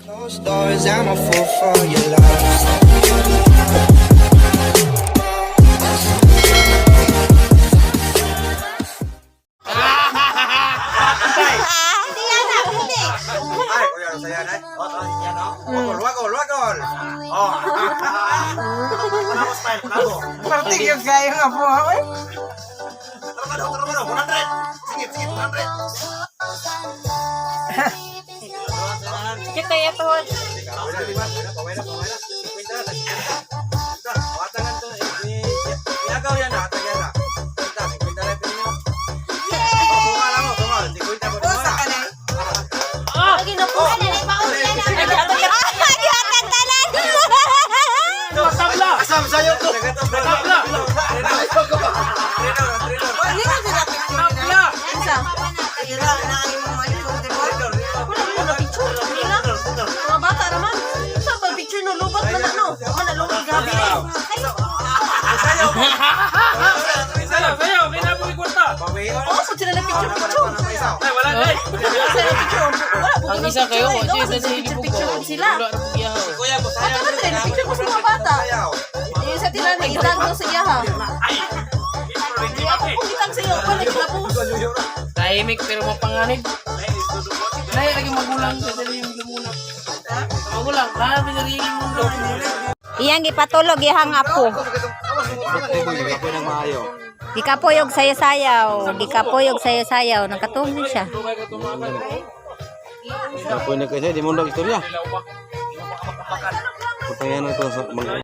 Closed doors, I'm a fool for your love. Hindi yan na, hindi. Ay, kuya, saya na. Yan o. Wagol. Oh. Panamo style, panamo. Parang yung kayo nga po. Tara mo, 100. Sige, 100. Kita ya to. Pawai na. Kwenta na. Ito, watangan to. Iyagaw yan na, atagyan na. Kwenta na pinyo. Bunga lang mo, bunga. Hindi kwenta mo. Usa ka na. Lagi na po na ni baon yan. Gihatan tanan. Asam sa'yo ko. Tabla. Hindi na sila picture. Isa. Kira na yung mga ito, di ba? Wala picture. Mga bata naman. Sa ba picture no lubat man ano? Mana lubat gabi eh. Sayaw, may nabuhi kwarta. Oh, pag sila na picture. Ay, wala day. Sila na picture. Wala Ang isa kayo, kasi sa ilibog ko. picture sila. Wala na pugiyaw. Kuya, ko At naman rin, picture ko sa mga bata. Yung isa tila na itag mo sa iya ha. Ay, Hindi ako kung itag sa iyo. Balik na po. Tahimik pero mapanganib. Nay, lagi magulang sa sarili yung lumunap. Magulang, kaya pinarili yung mundo. Iyang ipatulog iyang apo. Gikapuyog sayo-sayaw. Nakatungin siya. Kapoy na kasi di mo ndag istorya. Pertanyaan itu